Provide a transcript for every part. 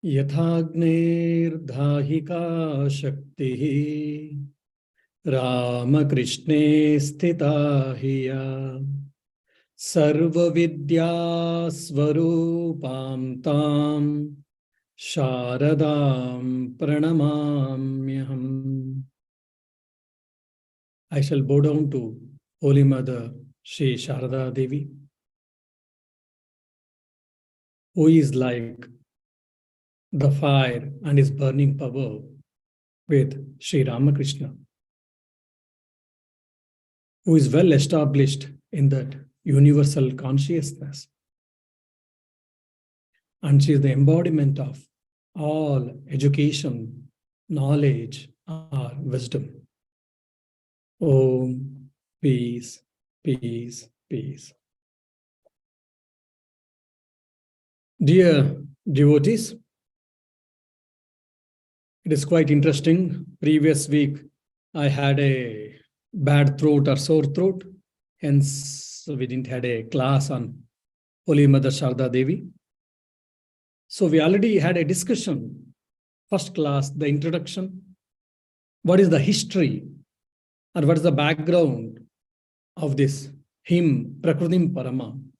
यथाग्नेर्दाहिका शक्तिः रामकृष्णे स्थिता हि या सर्वविद्यास्वरूपां तां शारदां प्रणमाम्यहम्. I shall bow down to Holy Mother Shri Sharada Devi, who is like the fire and is burning power with Sri Ramakrishna, who is well established in that universal consciousness. And she is the embodiment of all education, knowledge, or wisdom. Om, peace, peace, peace. Dear devotees, it is quite interesting. Previous week, I had a bad throat or sore throat. Hence, we didn't have a class on Holy Mother Sharda Devi. So we already had a discussion. First class, the introduction. What is the history or what is the background of this hymn, Prakrutim Paramam,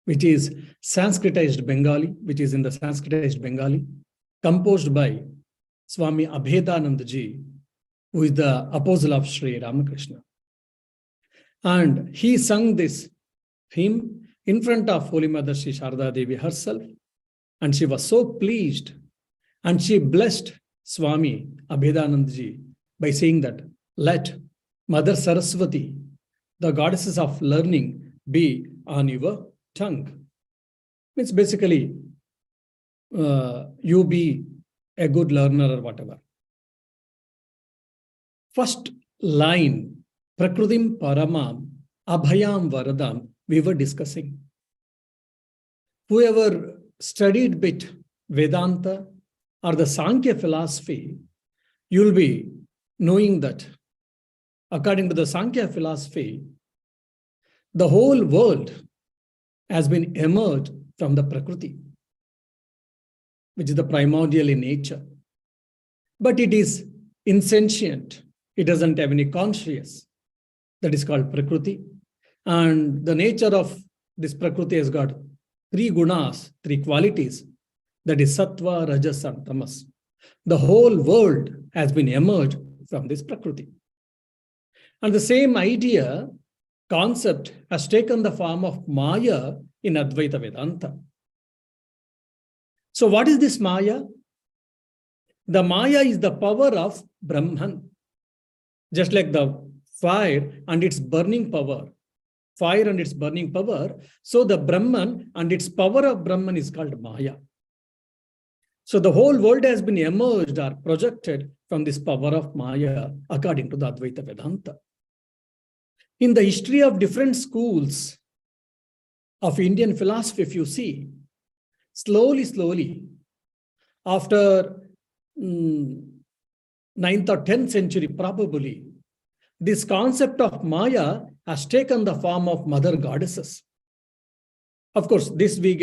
which is Sanskritized Bengali, which is in the Sanskritized Bengali, composed by Swami Abhedanandaji, who is the apostle of Sri Ramakrishna. And he sung this hymn in front of Holy Mother Sri Sharda Devi herself. And she was so pleased. And she blessed Swami Abhedanandaji by saying that, let Mother Saraswati, the goddesses of learning, be on your tongue. It's basically, you be a good learner or whatever. First line, Prakrutim Paramam, Abhayam Varadam, we were discussing. Whoever studied bit Vedanta or the Sankhya philosophy, you'll be knowing that according to the Sankhya philosophy, the whole world has been emerged from the Prakriti, which is the primordial in nature. But it is insentient. It doesn't have any consciousness. That is called Prakriti. And the nature of this Prakriti has got three gunas, three qualities. That is Sattva, Rajas, and Tamas. The whole world has been emerged from this Prakriti. And the same idea, concept, has taken the form of Maya in Advaita Vedanta. So what is this Maya? The Maya is the power of Brahman. Just like the fire and its burning power. Fire and its burning power. So the Brahman and its power of Brahman is called Maya. So the whole world has been emerged or projected from this power of Maya according to the Advaita Vedanta. In the history of different schools of Indian philosophy, if you see, slowly, after 9th or 10th century probably, this concept of Maya has taken the form of mother goddesses. Of course, this we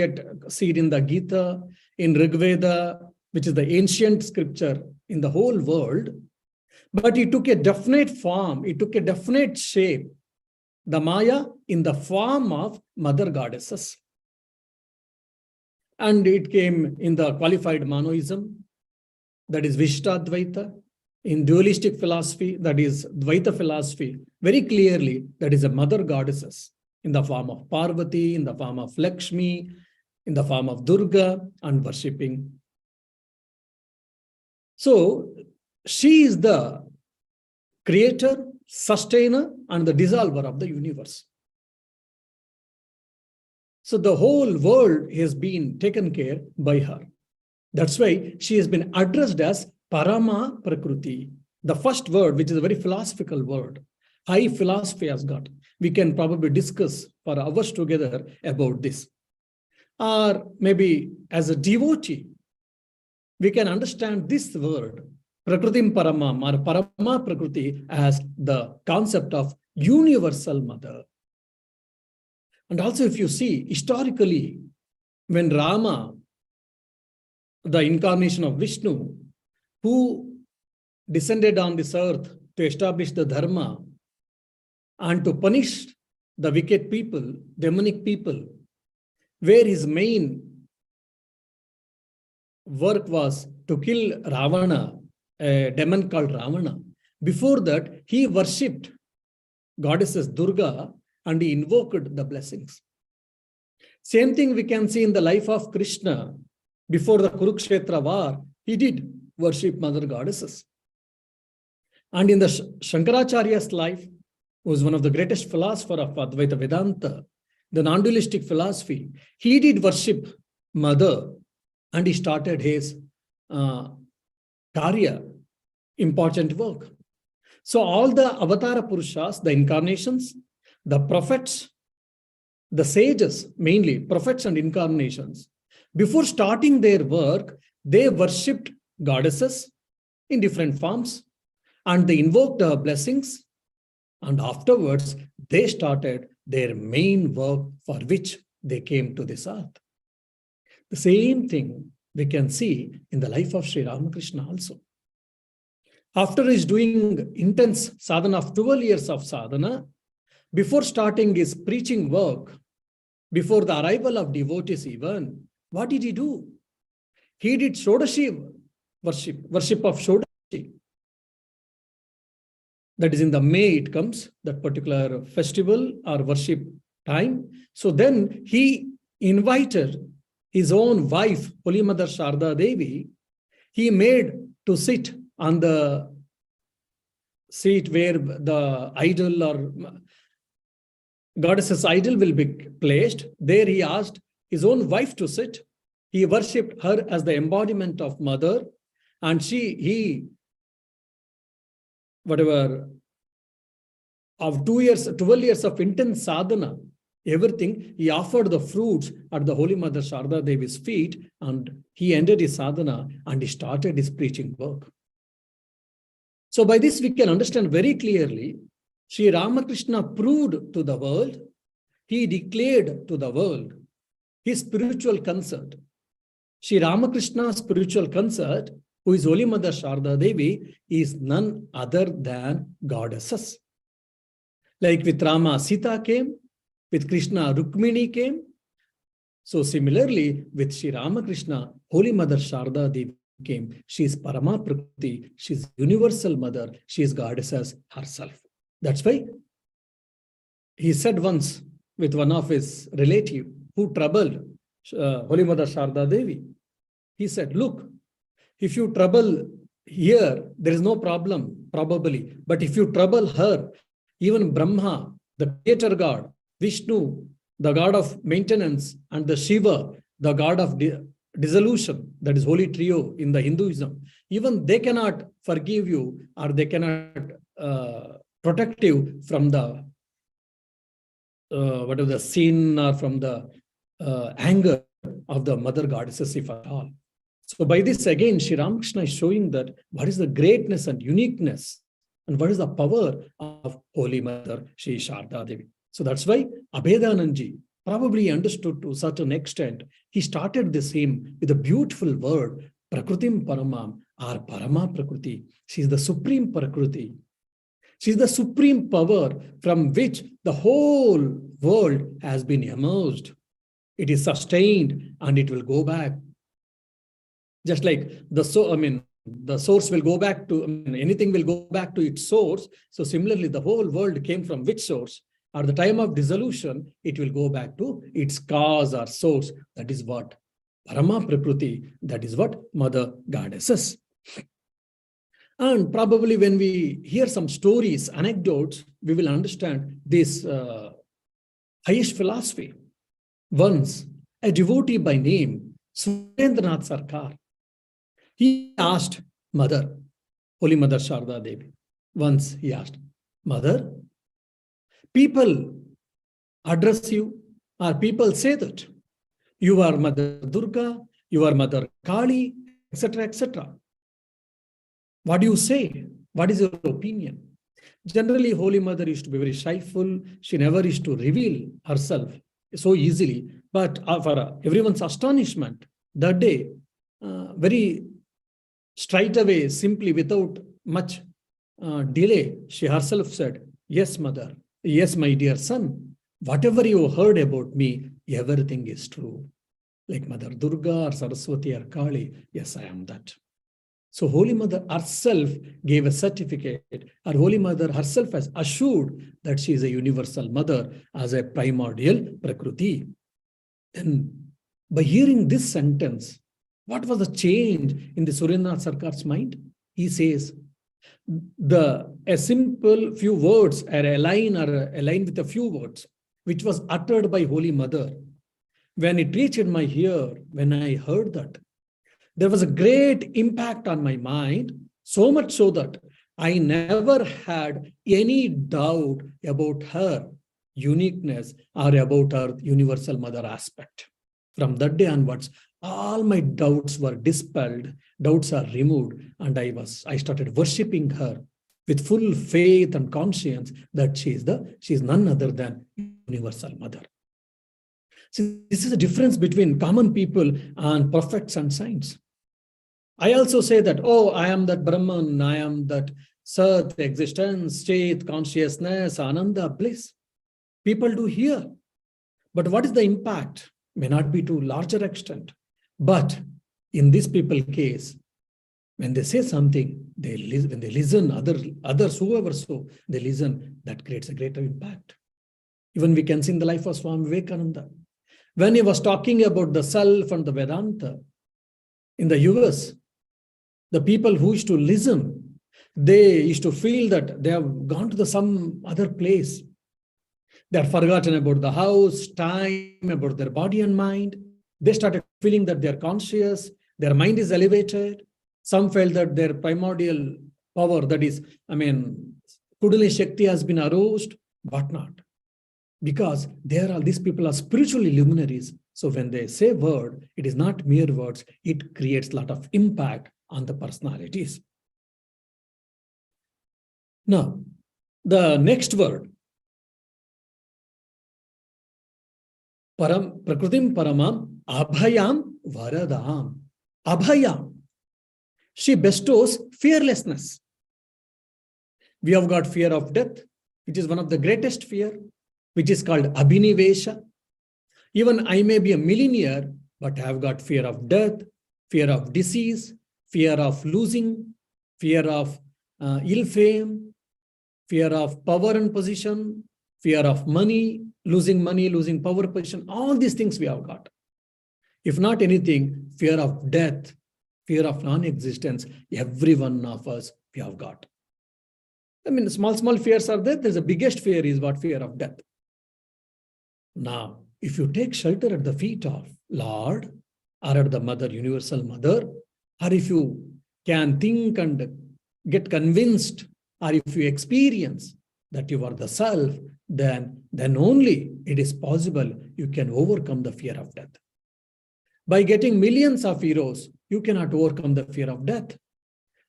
see it in the Gita, in Rig Veda, which is the ancient scripture in the whole world. But it took a definite form, it took a definite shape, the Maya in the form of mother goddesses. And it came in the qualified monoism, that is Vishishtadvaita. In dualistic philosophy, that is Dvaita philosophy, very clearly, that is a mother goddesses in the form of Parvati, in the form of Lakshmi, in the form of Durga, and worshipping. So, she is the creator, sustainer, and the dissolver of the universe. So the whole world has been taken care by her. That's why she has been addressed as Parama Prakruti. The first word, which is a very philosophical word, high philosophy has got. We can probably discuss for hours together about this. Or maybe as a devotee, we can understand this word, Prakrutim Paramam or Parama Prakruti, as the concept of universal mother. And also if you see, historically, when Rama the incarnation of Vishnu, who descended on this earth to establish the dharma and to punish the wicked people, demonic people, where his main work was to kill Ravana, a demon called Ravana. Before that, he worshipped goddesses Durga and he invoked the blessings. Same thing we can see in the life of Krishna. Before the Kurukshetra war, he did worship mother goddesses. And in the Shankaracharya's life, who was one of the greatest philosophers of Advaita Vedanta, the non-dualistic philosophy, he did worship mother and he started his Karya, important work. So all the Avatara Purushas, the incarnations, the prophets, the sages, mainly prophets and incarnations, before starting their work, they worshipped goddesses in different forms and they invoked her blessings. And afterwards, they started their main work for which they came to this earth. The same thing we can see in the life of Sri Ramakrishna also. After his doing intense sadhana of 12 years of sadhana, before starting his preaching work, before the arrival of devotees even, what did he do? He did Shodashi worship of Shodashi. That is in the May it comes, that particular festival or worship time. So then he invited his own wife, Holy Mother Sharda Devi. He made to sit on the seat where the idol or goddess's idol will be placed. There he asked his own wife to sit. He worshipped her as the embodiment of mother. And of 12 years of intense sadhana, everything, he offered the fruits at the Holy Mother Sharda Devi's feet, and he ended his sadhana and he started his preaching work. So by this we can understand very clearly, Sri Ramakrishna proved to the world, he declared to the world his spiritual consort. Sri Ramakrishna's spiritual consort, who is Holy Mother Sharda Devi, is none other than goddesses. Like with Rama, Sita came, with Krishna, Rukmini came. So similarly, with Sri Ramakrishna, Holy Mother Sharda Devi came. She is Paramam Prakruti, she is universal mother, she is goddess herself. That's why he said once with one of his relatives who troubled Holy Mother Sharda Devi. He said, look, if you trouble here, there is no problem, probably. But if you trouble her, even Brahma, the creator God, Vishnu, the god of maintenance, and the Shiva, the god of dissolution, that is holy trio in the Hinduism, even they cannot forgive you or they cannot protect you from the whatever the sin or from the anger of the mother goddesses, if at all. So by this again, Sri Ramakrishna is showing that what is the greatness and uniqueness and what is the power of Holy Mother Sri Sharda Devi. So that's why Abhedananji probably understood to such an extent. He started this hymn with a beautiful word, Prakrutim Paramam, or Parama Prakruti. She is the supreme Prakruti. She is the supreme power from which the whole world has been emerged. It is sustained and it will go back. Just like the source will go back to, anything will go back to its source. So similarly, the whole world came from which source? At the time of dissolution, it will go back to its cause or source. That is what Parama Prakruti, that is what Mother Goddesses. And probably when we hear some stories, anecdotes, we will understand this highest philosophy. Once, a devotee by name, Surendranath Sarkar, he asked Mother, Holy Mother Sharda Devi. Once he asked, Mother, people address you, or people say that you are Mother Durga, you are Mother Kali, etc., etc. What do you say? What is your opinion? Generally, Holy Mother used to be very shyful. She never used to reveal herself so easily. But for everyone's astonishment, that day, very straight away, simply, without much delay, she herself said, "Yes, mother. Yes, my dear son. Whatever you heard about me, everything is true. Like Mother Durga or Saraswati or Kali, yes, I am that." So Holy Mother herself gave a certificate. Our Holy Mother herself has assured that she is a universal mother as a primordial Prakruti. Then, by hearing this sentence, what was the change in the Surendranath Sarkar's mind? He says, a simple few words or a line with a few words, which was uttered by Holy Mother. When it reached my ear, when I heard that, there was a great impact on my mind, so much so that I never had any doubt about her uniqueness or about her universal mother aspect. From that day onwards, all my doubts were dispelled, doubts are removed, and I started worshipping her with full faith and conscience that she is none other than universal mother. See, this is the difference between common people and prophets and saints. I also say that, oh, I am that Brahman, I am that Sat, existence, state, consciousness, Ananda, bliss. People do hear. But what is the impact? May not be to larger extent. But in this people case, when they say something, when they listen, others, whoever so, they listen, that creates a greater impact. Even we can see in the life of Swami Vivekananda. When he was talking about the self and the Vedanta in the US, the people who used to listen, they used to feel that they have gone to some other place. They have forgotten about the house, time, about their body and mind. They started feeling that they are conscious, their mind is elevated. Some felt that their primordial power, that is, Kundalini Shakti has been aroused, but not. Because these people are spiritually luminaries. So when they say word, it is not mere words, it creates a lot of impact on the personalities. Now, the next word, Prakrutim Paramam, Abhayam Varadam. Abhayam. She bestows fearlessness. We have got fear of death, which is one of the greatest fear, which is called Abhinivesha. Even I may be a millionaire, but I have got fear of death, fear of disease, fear of losing, fear of ill fame, fear of power and position, fear of money, losing power, position. All these things we have got. If not anything, fear of death, fear of non-existence, every one of us we have got. Small fears are there. There's the biggest fear is what? Fear of death. Now, if you take shelter at the feet of Lord or at the Mother, Universal Mother, or if you can think and get convinced, or if you experience that you are the self, then only it is possible you can overcome the fear of death. By getting millions of heroes, you cannot overcome the fear of death.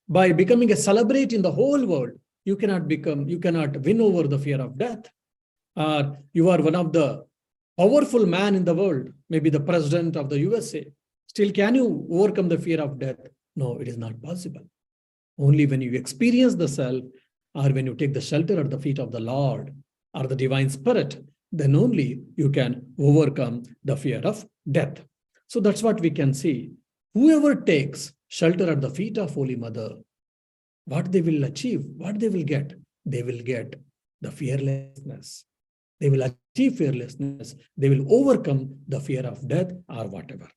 By becoming a celebrity in the whole world, you cannot win over the fear of death. Or you are one of the powerful man in the world, maybe the president of the USA. Still, can you overcome the fear of death? No, it is not possible. Only when you experience the self, or when you take the shelter at the feet of the Lord or the Divine Spirit, then only you can overcome the fear of death. So that's what we can see. Whoever takes shelter at the feet of Holy Mother, what they will achieve, what they will get the fearlessness. They will achieve fearlessness. They will overcome the fear of death or whatever.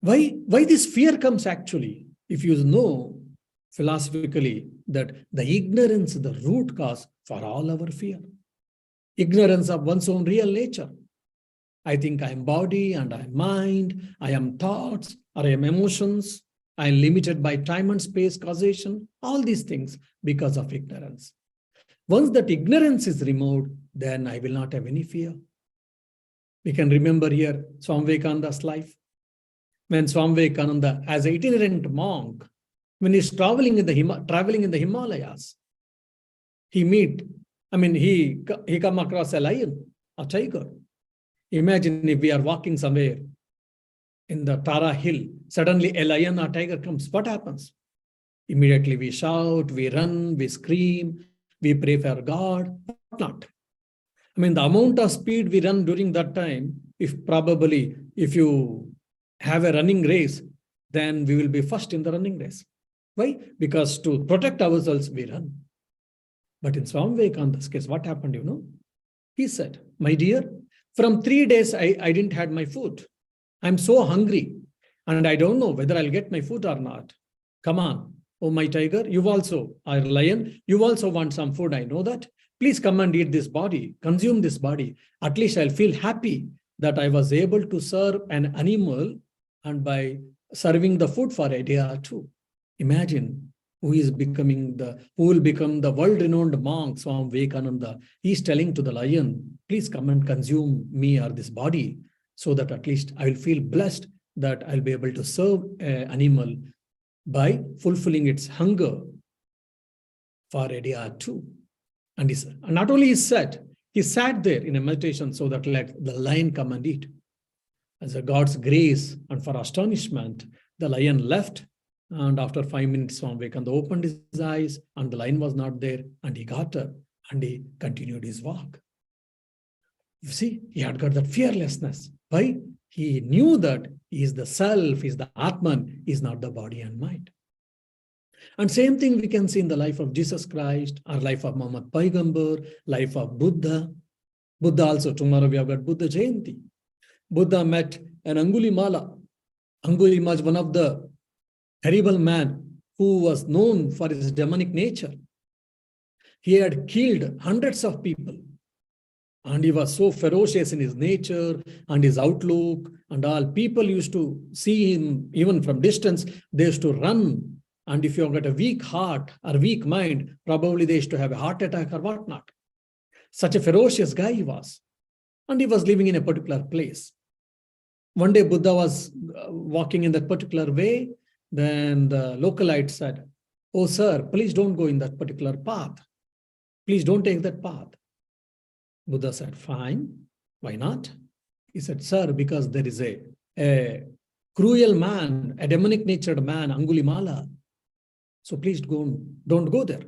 Why this fear comes actually? If you know philosophically that the ignorance is the root cause for all our fear. Ignorance of one's own real nature. I think I am body and I am mind, I am thoughts or I am emotions. I am limited by time and space causation. All these things because of ignorance. Once that ignorance is removed, then I will not have any fear. We can remember here Swami Vivekananda's life. When Swami Vivekananda, as an itinerant monk, when he's traveling in the Himalayas, he come across a lion, a tiger. Imagine if we are walking somewhere in the Tara Hill, suddenly a lion or tiger comes. What happens? Immediately we shout, we run, we scream, we pray for God, whatnot. I mean, the amount of speed we run during that time, if you have a running race, then we will be first in the running race. Why? Because to protect ourselves, we run. But in Swami Vivekananda's case, what happened, you know? He said, my dear, from 3 days, I didn't have my food. I'm so hungry and I don't know whether I'll get my food or not. Come on. Oh, my tiger, you also are lion. You also want some food. I know that. Please come and eat this body, consume this body. At least I'll feel happy that I was able to serve an animal, and by serving the food for a day or two. Imagine who will become the world-renowned monk, Swami Vivekananda. He's telling to the lion, please come and consume me or this body, so that at least I will feel blessed that I'll be able to serve an animal by fulfilling its hunger for a day or two. And not only he sat there in a meditation so that let the lion come and eat. As a God's grace and for astonishment, the lion left. And after 5 minutes, Swami Vivekananda opened his eyes and the lion was not there. And he got up and he continued his walk. You see, he had got that fearlessness. Why? He knew that he is the self, he is the Atman, he is not the body and mind. And same thing we can see in the life of Jesus Christ, or life of Muhammad Paigambar, life of Buddha. Buddha also, tomorrow we have got Buddha Jayanti. Buddha met an Angulimala. Angulimala is one of the terrible man who was known for his demonic nature. He had killed hundreds of people. And he was so ferocious in his nature and his outlook and all. People used to see him even from distance. They used to run. And if you've got a weak heart or weak mind, probably they used to have a heart attack or whatnot. Such a ferocious guy he was. And he was living in a particular place. One day Buddha was walking in that particular way. Then the localite said, oh, sir, please don't go in that particular path. Please don't take that path. Buddha said, fine. Why not? He said, sir, because there is a cruel man, a demonic-natured man, Angulimala. So please don't go there.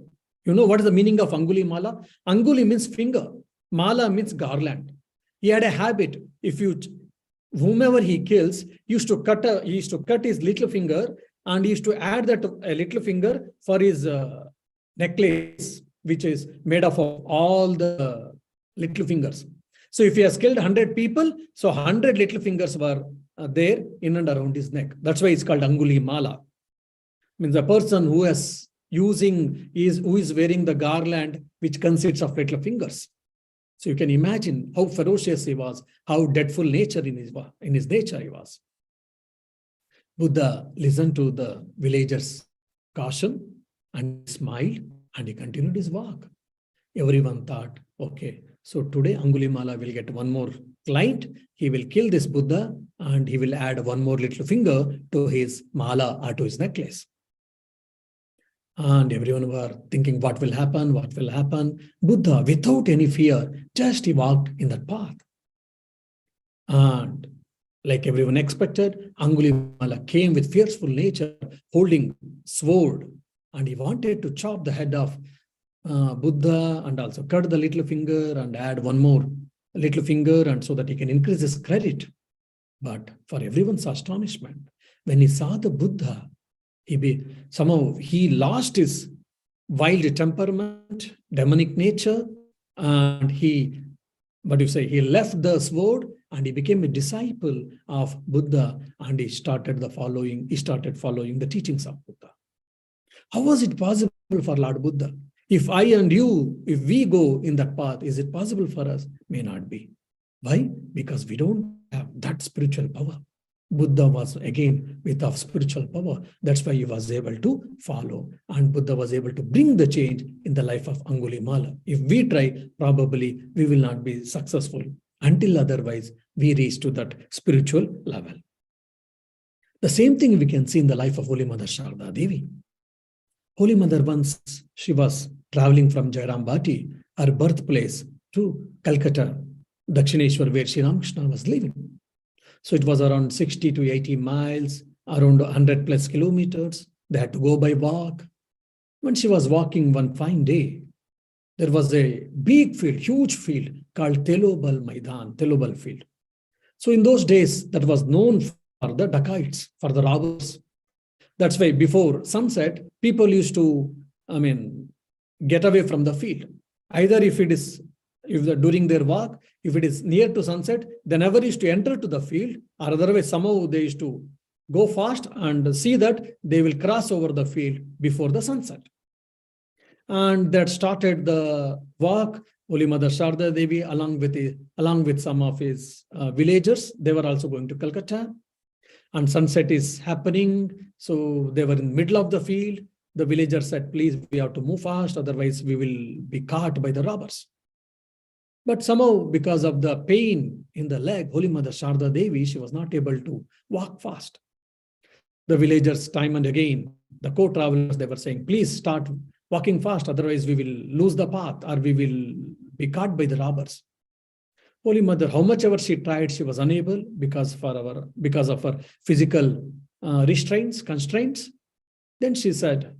You know what is the meaning of Angulimala? Anguli means finger. Mala means garland. He had a habit. Whomever he kills, he used to cut his little finger, and he used to add that a little finger for his necklace, which is made up of all the little fingers. So if he has killed 100 people, so 100 little fingers were there in and around his neck. That's why it's called Angulimala. Means a person who is wearing the garland which consists of little fingers. So you can imagine how ferocious he was, how dreadful nature in his nature he was. Buddha listened to the villagers' caution and smiled, and he continued his walk. Everyone thought, okay, so today Angulimala will get one more client. He will kill this Buddha and he will add one more little finger to his mala or to his necklace. And everyone were thinking, what will happen? What will happen? Buddha, without any fear, just he walked in that path. And like everyone expected, Angulimala came with fearful nature, holding sword, and he wanted to chop the head of Buddha and also cut the little finger and add one more little finger, and so that he can increase his credit. But for everyone's astonishment, when he saw the Buddha, somehow he lost his wild temperament, demonic nature, and he left the sword and he became a disciple of Buddha, and he started following the teachings of Buddha. How was it possible for Lord Buddha? If I and you, if we go in that path, is it possible for us? May not be. Why? Because we don't have that spiritual power. Buddha was again with of spiritual power. That's why he was able to follow. And Buddha was able to bring the change in the life of Angulimala. If we try, probably we will not be successful until otherwise we reach to that spiritual level. The same thing we can see in the life of Holy Mother Sharda Devi. Holy Mother, once she was traveling from Jairam Bhati, her birthplace, to Calcutta, Dakshineshwar, where Sri Ramakrishna was living. So it was around 60 to 80 miles, around 100 plus kilometers. They had to go by walk. When she was walking one fine day, there was a big field, huge field called Telobal Maidan, Telobal field. So in those days, that was known for the dacoits, for the robbers. That's why before sunset, people used to, get away from the field. Either during their walk, if it is near to sunset, they never used to enter to the field, or otherwise somehow they used to go fast and see that they will cross over the field before the sunset. And that started the walk. Holy Mother Sharda Devi, along with some of his villagers, they were also going to Calcutta. And sunset is happening. So they were in the middle of the field. The villagers said, please, we have to move fast, otherwise we will be caught by the robbers. But somehow, because of the pain in the leg, Holy Mother Sharda Devi, she was not able to walk fast. The villagers, time and again, the co-travelers, they were saying, please start walking fast, otherwise we will lose the path or we will be caught by the robbers. Holy Mother, how much ever she tried, she was unable because of her physical constraints. Then she said,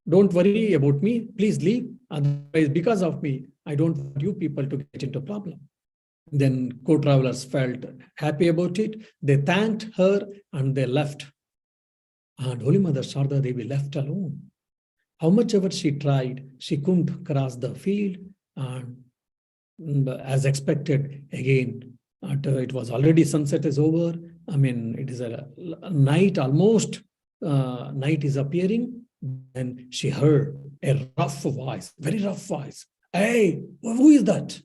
don't worry about me, please leave. Otherwise, because of me, I don't want you people to get into problem. Then co-travelers felt happy about it. They thanked her and they left. And Holy Mother Sharda Devi left alone. How much ever she tried, she couldn't cross the field. And as expected, again, it was already sunset is over. It is a night, almost night is appearing. And she heard a rough voice, very rough voice. Hey, who is that?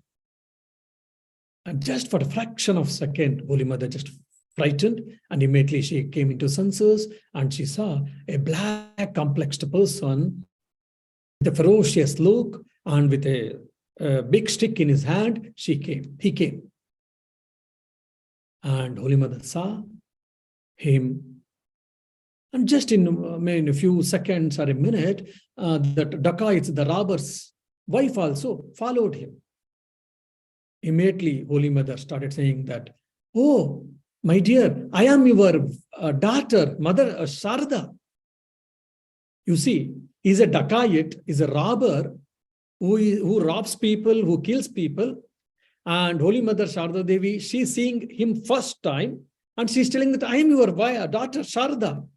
And just for a fraction of a second, Holy Mother just frightened, and immediately she came into senses and she saw a black complexed person with a ferocious look and with a big stick in his hand. He came. And Holy Mother saw him. And just in a few seconds or a minute, the dacoits, the robbers' wife also followed him. Immediately, Holy Mother started saying that, oh, my dear, I am your daughter, Mother Sharda. You see, he's a dacoit, he's a robber who robs people, who kills people. And Holy Mother Sharda Devi, she's seeing him first time, and she's telling that I am your daughter Sharda.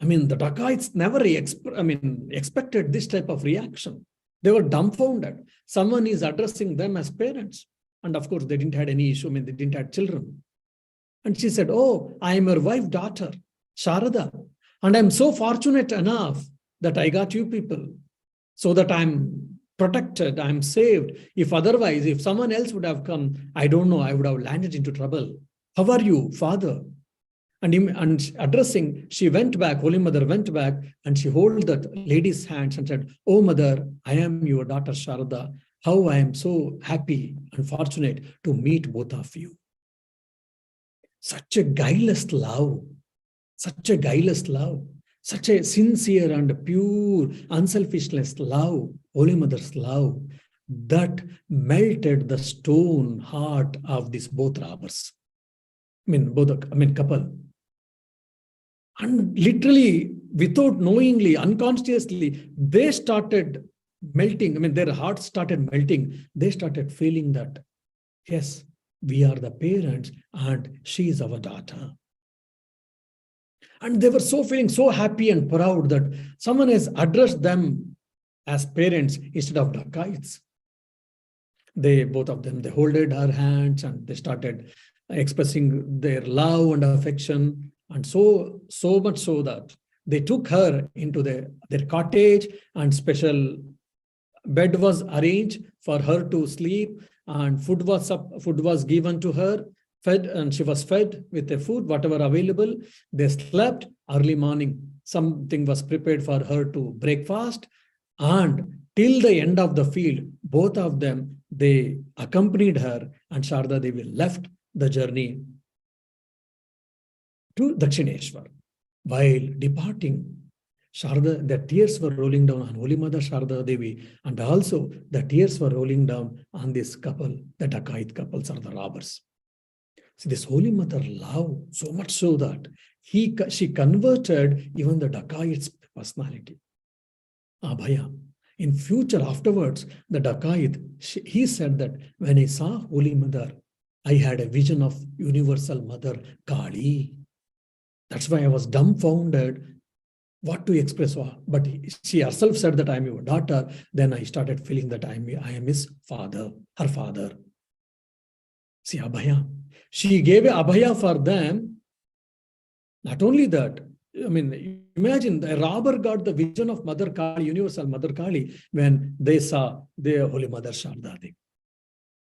The dacoits never expected this type of reaction. They were dumbfounded. Someone is addressing them as parents. And of course, they didn't have any issue. They didn't have children. And she said, oh, I am your wife, daughter, Sharada. And I'm so fortunate enough that I got you people so that I'm protected, I'm saved. If otherwise, if someone else would have come, I don't know, I would have landed into trouble. How are you, Father? And addressing, she went back, Holy Mother went back, and she held that lady's hands and said, oh, Mother, I am your daughter Sharada. How I am so happy and fortunate to meet both of you. Such a guileless love, such a sincere and pure, unselfishness love, Holy Mother's love, that melted the stone heart of these both robbers. Couple. And literally, without knowingly, unconsciously, they started melting. Their hearts started melting. They started feeling that, yes, we are the parents and she is our daughter. And they were feeling so happy and proud that someone has addressed them as parents instead of dacoits. Both of them, they holded her hands and they started expressing their love and affection. And so much so that they took her into their cottage, and special bed was arranged for her to sleep, and food was given to her, fed, and she was fed with the food, whatever available. They slept. Early morning, something was prepared for her to breakfast, and till the end of the field, both of them, they accompanied her, and Sharda Devi left the journey to Dakshineshwar. While departing, the tears were rolling down on Holy Mother Sharda Devi, and also the tears were rolling down on this couple, the dacoit couples or the robbers. See, this Holy Mother loved so much so that she converted even the dacoit's personality. Abhaya. In future, afterwards, the dacoit, he said that when I saw Holy Mother, I had a vision of Universal Mother Kali. That's why I was dumbfounded what to express. But she herself said that I am your daughter. Then I started feeling that I am his father, her father. See, Abhaya. She gave Abhaya for them. Not only that, I mean, imagine the robber got the vision of Mother Kali, Universal Mother Kali, when they saw the Holy Mother Sharda Devi.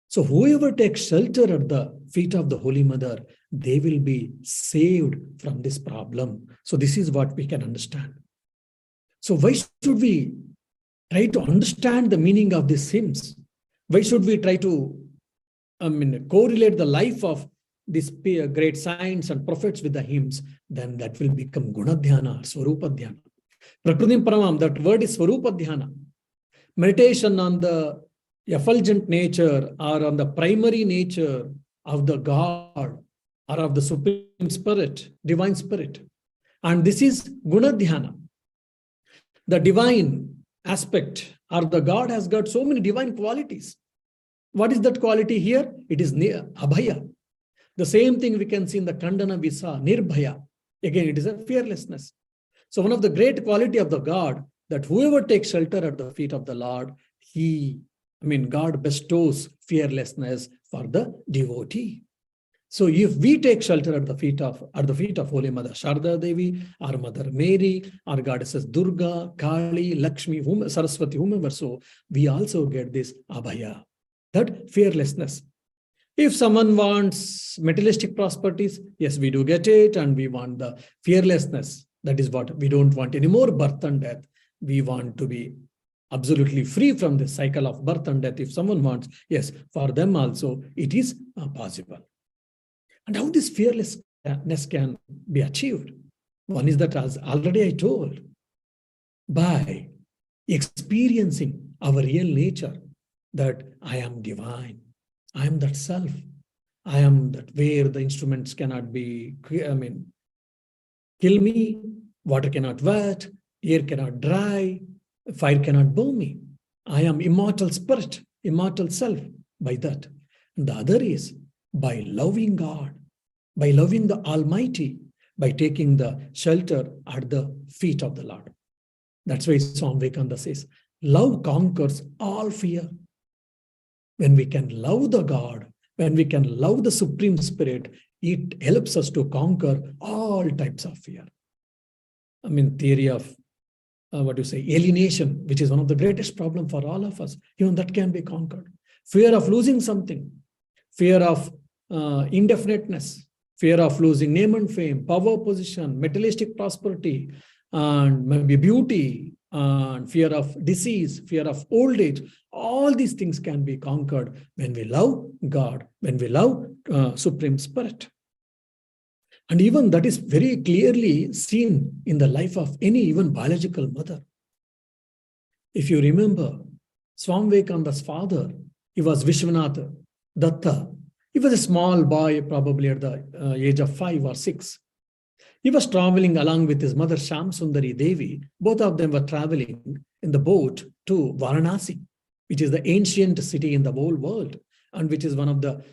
So whoever takes shelter at the feet of the Holy Mother, they will be saved from this problem. So this is what we can understand. So why should we try to understand the meaning of these hymns? Why should we try to correlate the life of these great saints and prophets with the hymns? Then that will become Gunadhyana, Swarupadhyana. Prakrutim Paramam, that word is Swarupadhyana. Meditation on the effulgent nature or on the primary nature of the God or of the Supreme Spirit, Divine Spirit. And this is Gunadhyana. The divine aspect or the God has got so many divine qualities. What is that quality here? It is Abhaya. The same thing we can see in the Kandana Visa, Nirbhaya. Again, it is a fearlessness. So one of the great quality of the God, that whoever takes shelter at the feet of the Lord, God bestows fearlessness for the devotee. So if we take shelter at the feet of Holy Mother Sharda Devi, or Mother Mary, or Goddesses Durga, Kali, Lakshmi, Saraswati, whomever, so we also get this Abhaya, that fearlessness. If someone wants materialistic prosperities, yes, we do get it, and we want the fearlessness. That is what we don't want any more birth and death. We want to be absolutely free from the cycle of birth and death. If someone wants, yes, for them also it is possible. And how this fearlessness can be achieved? One is that, as already I told, by experiencing our real nature, that I am divine, I am that self, I am that where the instruments cannot be, kill me, water cannot wet, air cannot dry, fire cannot burn me. I am immortal spirit, immortal self, by that. And the other is by loving God, by loving the Almighty, by taking the shelter at the feet of the Lord. That's why Swami Vivekananda says, love conquers all fear. When we can love the God, when we can love the Supreme Spirit, it helps us to conquer all types of fear. Theory of alienation, which is one of the greatest problems for all of us, even that can be conquered. Fear of losing something, fear of indefiniteness, fear of losing name and fame, power, position, materialistic prosperity, and maybe beauty, and fear of disease, fear of old age. All these things can be conquered when we love God, when we love Supreme Spirit. And even that is very clearly seen in the life of any even biological mother. If you remember, Swami Vivekananda's father, he was Vishwanath Datta. He was a small boy, probably at the age of 5 or 6. He was traveling along with his mother Shamsundari Devi. Both of them were traveling in the boat to Varanasi, which is the ancient city in the whole world, and which is one of the,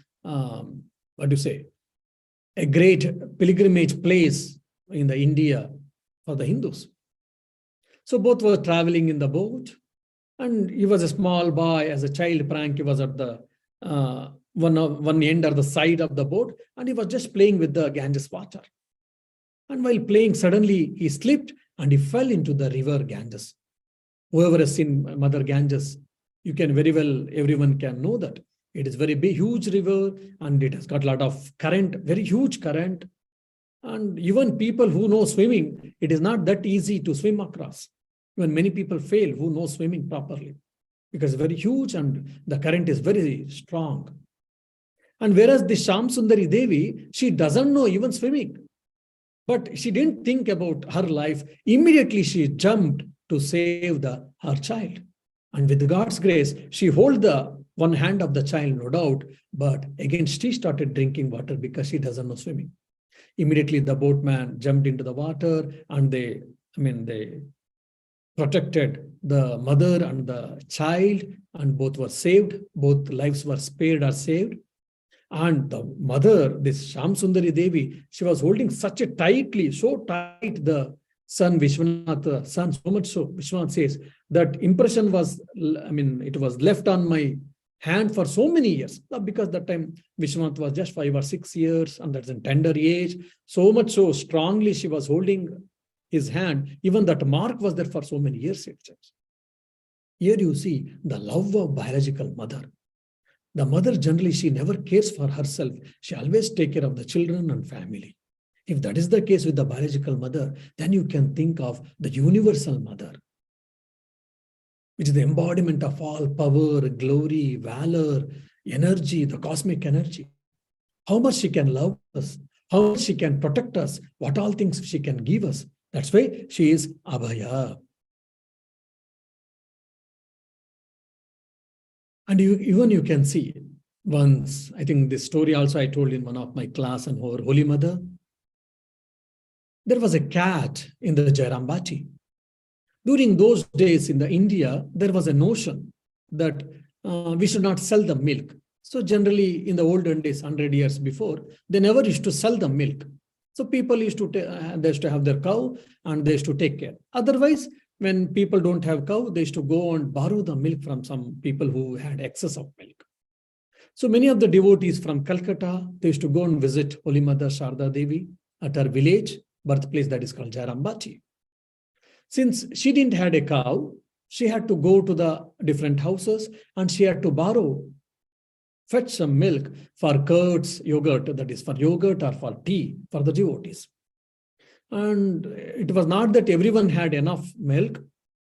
a great pilgrimage place in the India for the Hindus. So both were traveling in the boat, and he was a small boy. As a child prank, he was at the one end or the side of the boat, and he was just playing with the Ganges water. And while playing, suddenly he slipped and he fell into the river Ganges. Whoever has seen Mother Ganges, you can very well, everyone can know that. It is very big, huge river, and it has got a lot of current, very huge current. And even people who know swimming, it is not that easy to swim across. Even many people fail who know swimming properly, because it's very huge and the current is very strong. And whereas the Shamsundari Devi, she doesn't know even swimming. But she didn't think about her life. Immediately she jumped to save her child. And with God's grace, she held the one hand of the child, no doubt, but again, she started drinking water because she doesn't know swimming. Immediately, the boatman jumped into the water and they protected the mother and the child, and both were saved. Both lives were spared or saved. And the mother, this Shamsundari Devi, she was holding such a tightly, so tight, the son Vishwanath, son, so much so, Vishwanath says, that impression was, it was left on my hand for so many years. Because that time Vishwanath was just 5 or 6 years, and that's a tender age. So much so strongly she was holding his hand. Even that mark was there for so many years. Here you see the love of biological mother. The mother generally, she never cares for herself. She always takes care of the children and family. If that is the case with the biological mother, then you can think of the universal mother, which is the embodiment of all power, glory, valor, energy, the cosmic energy. How much she can love us, how much she can protect us, what all things she can give us. That's why she is Abhaya. And even you can see, once, I think this story also I told in one of my class on her Holy Mother. There was a cat in the Jairambati. During those days in the India, there was a notion that we should not sell the milk. So generally in the olden days, 100 years before, they never used to sell the milk. So people used to, they used to have their cow and they used to take care. Otherwise, when people don't have cow, they used to go and borrow the milk from some people who had excess of milk. So many of the devotees from Calcutta, they used to go and visit Holy Mother Sharda Devi at her village, birthplace, that is called Jairambati. Since she didn't have a cow, she had to go to the different houses and she had to borrow, fetch some milk for curds, yogurt, that is for yogurt or for tea for the devotees. And it was not that everyone had enough milk.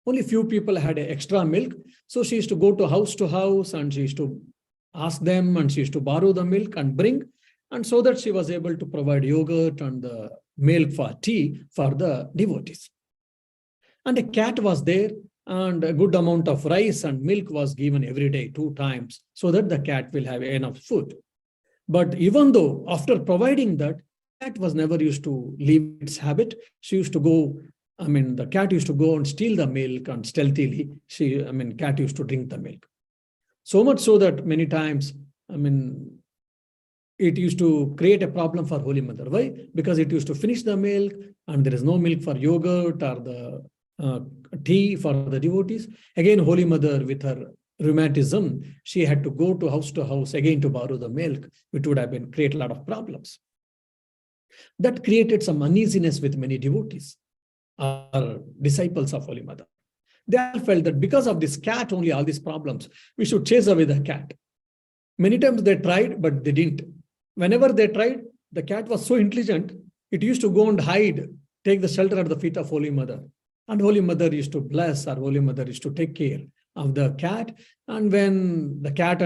Only few people had extra milk. So she used to go to house and she used to ask them and she used to borrow the milk and bring. And so that she was able to provide yogurt and the milk for tea for the devotees. And a cat was there and a good amount of rice and milk was given every day 2 times so that the cat will have enough food. But even though after providing that, cat was never used to leave its habit. She used to go, the cat used to go and steal the milk and stealthily, cat used to drink the milk. So much so that many times, it used to create a problem for Holy Mother. Why? Because it used to finish the milk and there is no milk for yogurt or the tea for the devotees. Again, Holy Mother with her rheumatism, she had to go to house again to borrow the milk, which would have create a lot of problems. That created some uneasiness with many devotees or disciples of Holy Mother. They all felt that because of this cat, only all these problems, we should chase away the cat. Many times they tried, but they didn't. Whenever they tried, the cat was so intelligent, it used to go and hide, take the shelter at the feet of Holy Mother. And Holy Mother used to bless, or Holy Mother used to take care of the cat. And when the cat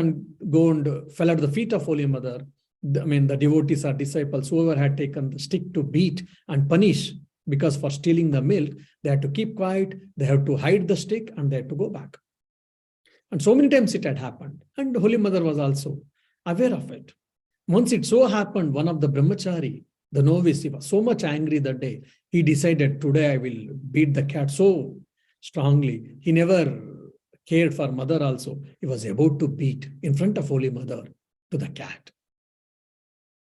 go and fell at the feet of Holy Mother, the devotees or disciples, whoever had taken the stick to beat and punish, because for stealing the milk, they had to keep quiet, they had to hide the stick, and they had to go back. And so many times it had happened. And Holy Mother was also aware of it. Once it so happened, one of the brahmachari, the novice, he was so much angry that day, he decided, today I will beat the cat so strongly. He never cared for mother also. He was about to beat in front of Holy Mother to the cat.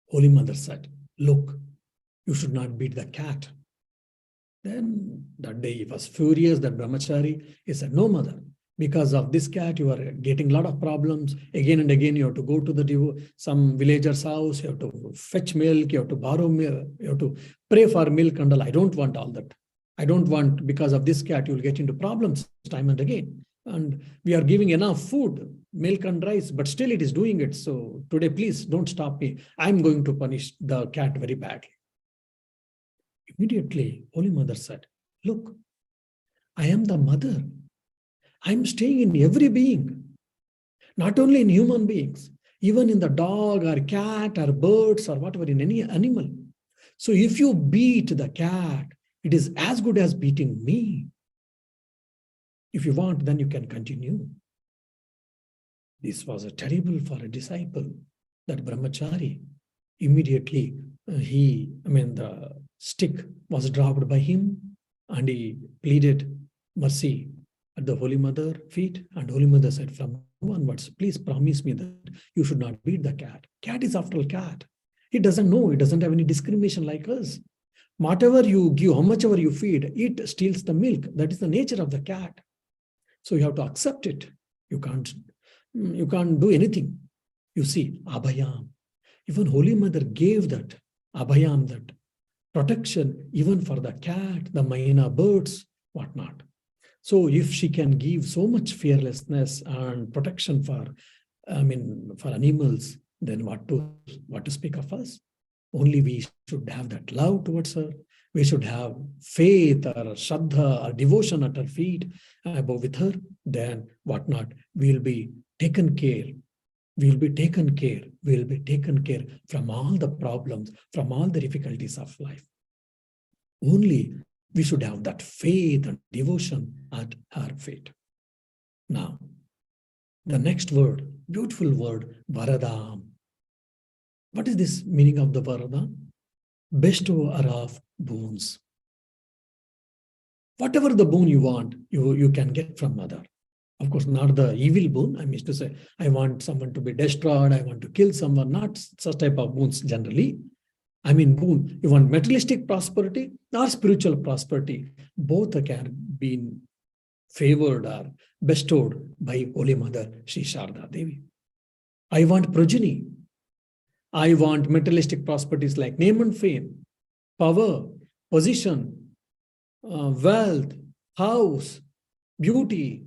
Holy Mother said, look, you should not beat the cat. Then that day he was furious, that brahmachari. He said, no, mother, because of this cat, you are getting a lot of problems. Again and again, you have to go to some villager's house, you have to fetch milk, you have to borrow milk, you have to pray for milk and all. I don't want all that. I don't want, because of this cat, you will get into problems time and again. And we are giving enough food, milk and rice, but still it is doing it. So today, please don't stop me. I'm going to punish the cat very badly. Immediately, Holy Mother said, look, I am the mother. I'm staying in every being, not only in human beings, even in the dog or cat or birds or whatever, in any animal. So if you beat the cat, it is as good as beating me. If you want, then you can continue. This was a terrible for a disciple, that brahmachari. Immediately, the stick was dropped by him, and he pleaded mercy at the Holy Mother feet. And Holy Mother said, from now onwards, please promise me that you should not beat the cat. Cat is after all cat. It doesn't know, it doesn't have any discrimination like us. Whatever you give, how much ever you feed, it steals the milk. That is the nature of the cat. So you have to accept it. You can't do anything. You see, abhayam. Even Holy Mother gave that abhayam, that protection, even for the cat, the myna birds, whatnot. So if she can give so much fearlessness and protection for animals, then what to speak of us? Only we should have that love towards her. We should have faith or shraddha or devotion at her feet above with her. Then whatnot, we'll be taken care. We'll be taken care. We'll be taken care from all the problems, from all the difficulties of life. Only we should have that faith and devotion at her feet. Now, the next word, beautiful word, Varadam. What is this meaning of the Varadam? Bestower of boons. Whatever the boon you want, you can get from Mother. Of course, not the evil boon. I mean to say, I want someone to be destroyed, I want to kill someone, not such type of boons generally. I mean boon, you want materialistic prosperity or spiritual prosperity. Both can be favored or bestowed by Holy Mother, Sri Sharda Devi. I want progeny. I want materialistic prosperities like name and fame, power, position, wealth, house, beauty,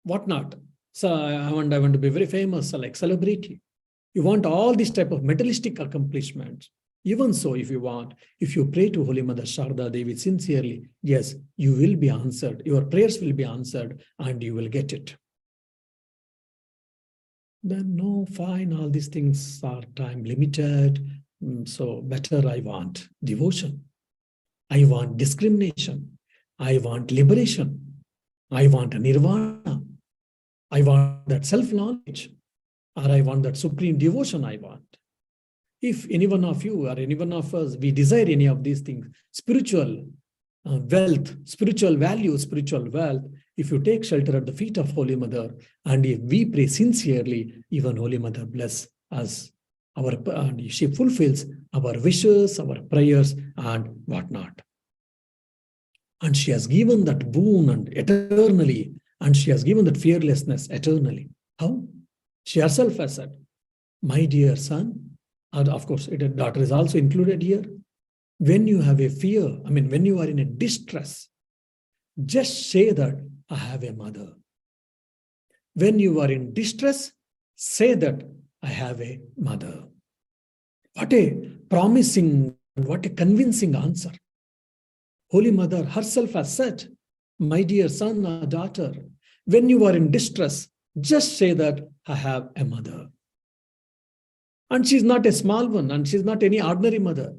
whatnot. So I want to be very famous, like celebrity. You want all these type of materialistic accomplishments. Even so, if you pray to Holy Mother Sharda Devi sincerely, yes, you will be answered. Your prayers will be answered and you will get it. Then no, fine, all these things are time limited. So better I want devotion. I want discrimination. I want liberation. I want nirvana. I want that self-knowledge. Or I want that supreme devotion I want. If any one of you or any one of us, we desire any of these things, spiritual wealth, spiritual value, spiritual wealth, if you take shelter at the feet of Holy Mother, and if we pray sincerely, even Holy Mother bless us. She fulfills our wishes, our prayers, and whatnot. And she has given that boon and eternally, and she has given that fearlessness eternally. How? She herself has said, my dear son, and of course, daughter is also included here. When you have a fear, when you are in a distress, just say that I have a mother. When you are in distress, say that I have a mother. What a promising, what a convincing answer. Holy Mother herself has said, my dear son or daughter, when you are in distress, just say that I have a mother. And she's not a small one, and she's not any ordinary mother.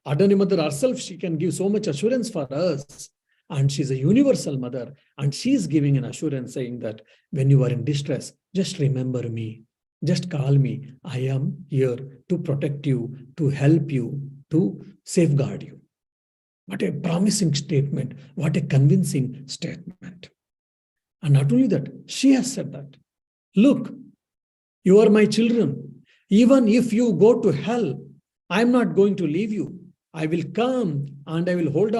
Ordinary Mother herself, she can give so much assurance for us. And she's a universal mother. And she's giving an assurance saying that when you are in distress, just remember me. Just call me. I am here to protect you, to help you, to safeguard you. What a promising statement. What a convincing statement. And not only that, she has said that. Look, you are my children. Even if you go to hell, I'm not going to leave you. I will come and I will hold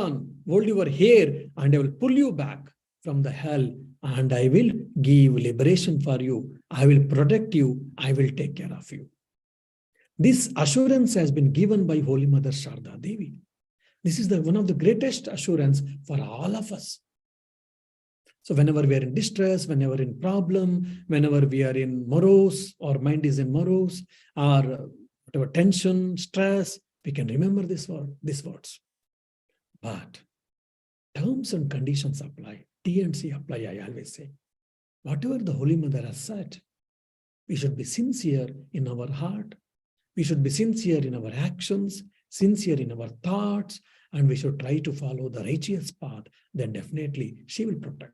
your hair, and I will pull you back from the hell, and I will give liberation for you. I will protect you. I will take care of you. This assurance has been given by Holy Mother Sharda Devi. This is one of the greatest assurance for all of us. So whenever we are in distress, whenever in problem, whenever we are in morose, our mind is in morose, or whatever tension, stress, we can remember these words. But terms and conditions apply. T and C apply, I always say. Whatever the Holy Mother has said, we should be sincere in our heart. We should be sincere in our actions, sincere in our thoughts, and we should try to follow the righteous path. Then definitely she will protect.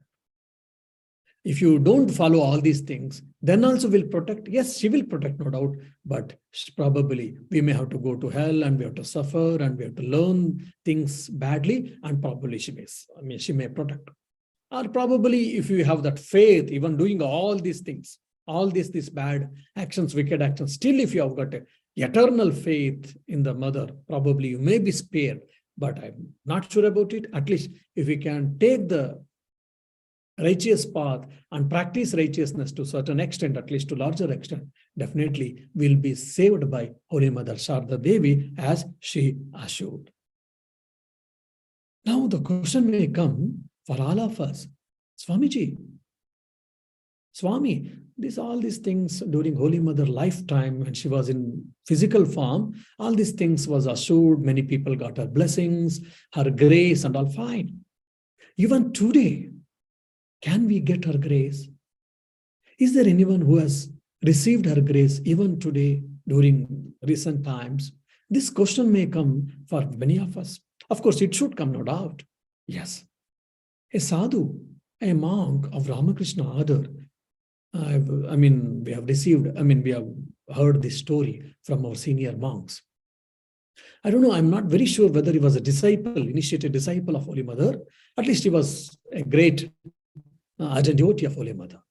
If you don't follow all these things, then also will protect. Yes, she will protect, no doubt, but probably we may have to go to hell and we have to suffer and we have to learn things badly, and probably she may protect. Or probably if you have that faith, even doing all these things, all these bad actions, wicked actions, still if you have got a eternal faith in the mother, probably you may be spared. But I'm not sure about it. At least if we can take the righteous path and practice righteousness to a certain extent, at least to larger extent, definitely will be saved by Holy Mother Sharda Devi, as she assured. Now the question may come for all of us, Swamiji, Swami, all these things during Holy Mother lifetime when she was in physical form, all these things was assured, many people got her blessings, her grace and all fine. Even today, can we get her grace? Is there anyone who has received her grace even today during recent times? This question may come for many of us. Of course, it should come, no doubt. Yes. A sadhu, a monk of Ramakrishna order, we have heard this story from our senior monks. I don't know, I'm not very sure whether he was a disciple, initiated disciple of Holy Mother. At least he was a great ardent devotee of Holy Mother.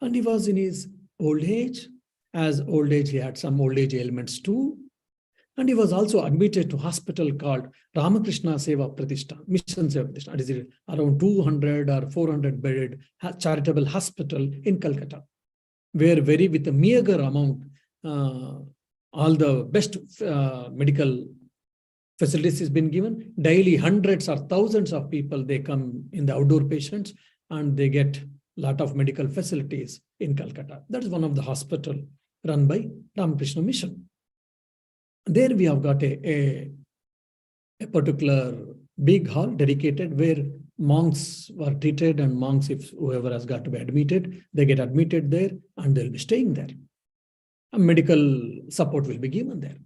And he was in his old age. As old age, he had some old age ailments too. And he was also admitted to a hospital called Ramakrishna Seva Pratishthan, Mission Seva Pratishthan. It is around 200 or 400 bedded charitable hospital in Calcutta, where with a meager amount, all the best medical facilities has been given. Daily hundreds or thousands of people, they come in the outdoor patients and they get a lot of medical facilities in Calcutta. That is one of the hospital run by Ramakrishna Mission. There we have got a particular big hall dedicated where monks were treated, and monks, if whoever has got to be admitted, they get admitted there and they'll be staying there. And medical support will be given there.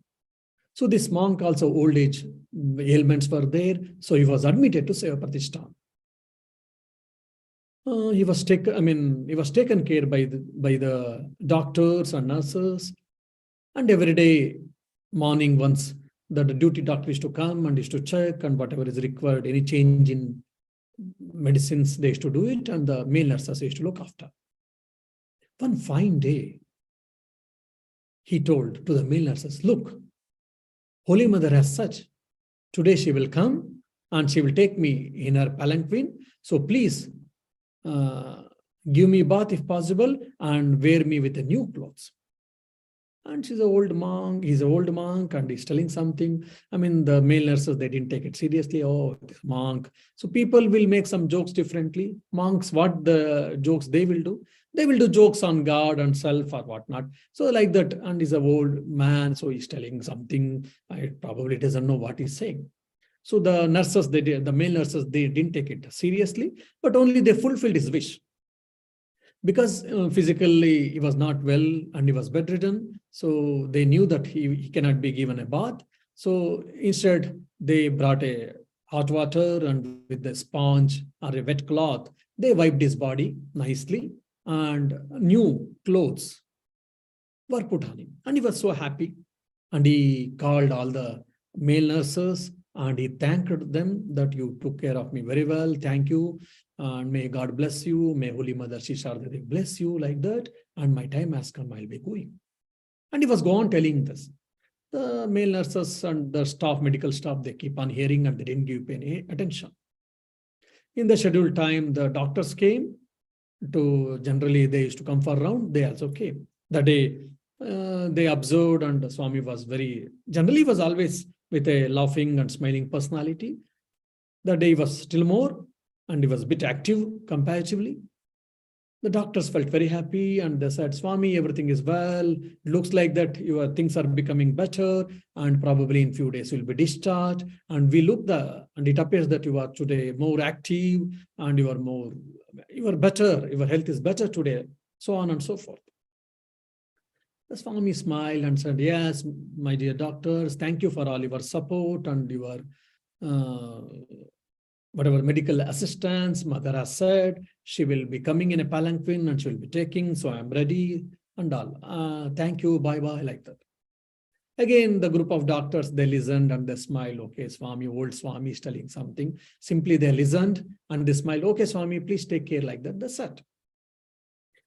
So this monk also old age ailments were there. So he was admitted to Seva Pratishthan. He was taken care by the doctors and nurses, and every day morning once the duty doctor used to come and used to check and whatever is required, any change in medicines, they used to do it, and the male nurses used to look after. One fine day, he told to the male nurses, look, Holy Mother has such. Today she will come and she will take me in her palanquin. So please give me bath if possible and wear me with the new clothes. And she's an old monk, he's an old monk, and he's telling something. The male nurses, they didn't take it seriously. Oh, this monk. So people will make some jokes differently. Monks, what the jokes they will do? They will do jokes on God and self or whatnot. So like that, and he's an old man, so he's telling something. I probably doesn't know what he's saying. So the nurses, the male nurses, they didn't take it seriously, but only they fulfilled his wish. Because physically he was not well and he was bedridden, so they knew that he cannot be given a bath. So instead, they brought a hot water and with a sponge or a wet cloth, they wiped his body nicely, and new clothes were put on him. And he was so happy. And he called all the male nurses and he thanked them that you took care of me very well. Thank you. And may God bless you. May Holy Mother Sri Sharda Devi bless you, like that. And my time has come, I'll be going. And he was gone telling this. The male nurses and the staff, medical staff, they keep on hearing and they didn't give any attention. In the scheduled time, the doctors came generally they used to come for a round. They also came. The day they observed, and the Swami was generally was always with a laughing and smiling personality. The day was still more, and he was a bit active comparatively. The doctors felt very happy and they said, Swami, everything is well. It looks like that your things are becoming better and probably in few days you'll be discharged. And and it appears that you are today more active and you are better. Your health is better today, so on and so forth. The Swami smiled and said, yes, my dear doctors, thank you for all your support and your whatever medical assistance mother has said, she will be coming in a palanquin and she will be taking, so I'm ready and all. Thank you, bye-bye, like that. Again, the group of doctors, they listened and they smiled. Okay, Swami, old Swami is telling something. Simply they listened and they smiled. Okay, Swami, please take care, like that. That's it.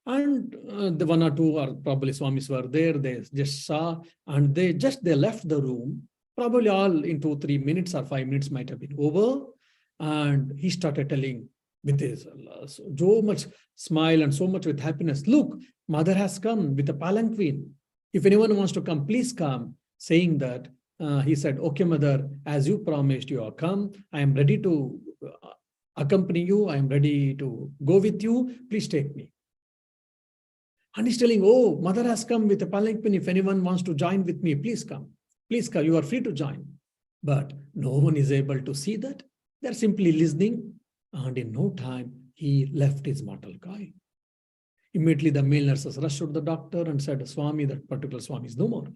And the one or two or probably Swamis were there. They just saw and they left the room. Probably all in 2-3 minutes or 5 minutes might have been over. And he started telling with his so much smile and so much with happiness. Look, mother has come with a palanquin. If anyone wants to come, please come. Saying that, he said, okay, mother, as you promised, you have come. I am ready to accompany you. I am ready to go with you. Please take me. And he's telling, oh, mother has come with a palanquin. If anyone wants to join with me, please come. Please come. You are free to join. But no one is able to see that. They're simply listening. And in no time, he left his mortal coil. Immediately, the male nurses rushed to the doctor and said, Swami, that particular Swami is no more.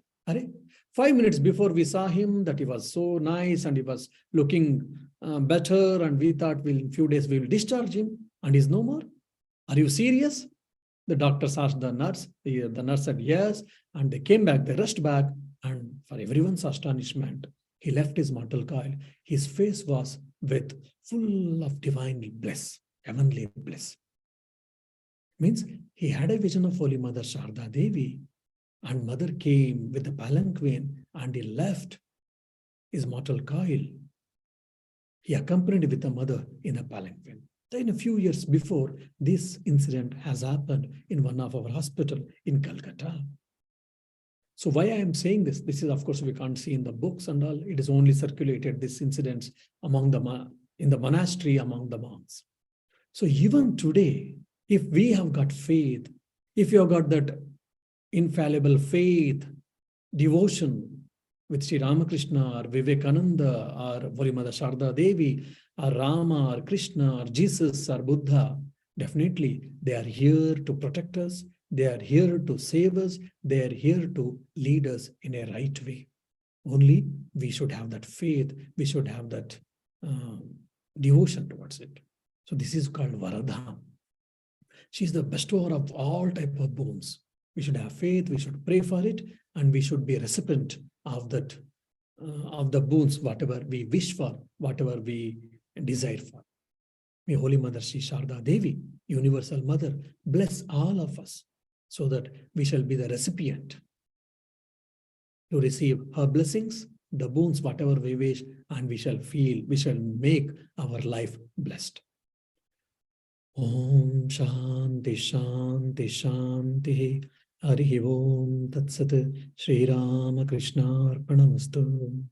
5 minutes before we saw him, that he was so nice and he was looking better, and we thought in a few days we will discharge him, and he's no more. Are you serious? The doctors asked the nurse. The nurse said yes, and they came back. They rushed back, and for everyone's astonishment, he left his mortal coil. His face was full of divine bliss, heavenly bliss. Means he had a vision of Holy Mother Sharda Devi, and mother came with the palanquin and he left his mortal coil. He accompanied with the mother in a palanquin. Then a few years before, this incident has happened in one of our hospitals in Calcutta. So why I am saying this? This is, of course, we can't see in the books and all. It is only circulated, this incidents among in the monastery among the monks. So even today, if we have got faith, if you have got that infallible faith, devotion with Sri Ramakrishna or Vivekananda or Holy Mother Sharda Devi or Rama or Krishna or Jesus or Buddha, definitely they are here to protect us. They are here to save us. They are here to lead us in a right way. Only we should have that faith. We should have that devotion towards it. So this is called Varadha. She is the bestower of all type of boons. We should have faith, we should pray for it, and we should be a recipient of that, of the boons, whatever we wish for, whatever we desire for. May Holy Mother Sri Sharda Devi, Universal Mother, bless all of us so that we shall be the recipient to receive her blessings, the boons, whatever we wish, and we shall make our life blessed. Om Shanti Shanti Shanti. Harihi Om Tat Sat. Shri Rama Krishna Arpanamastu.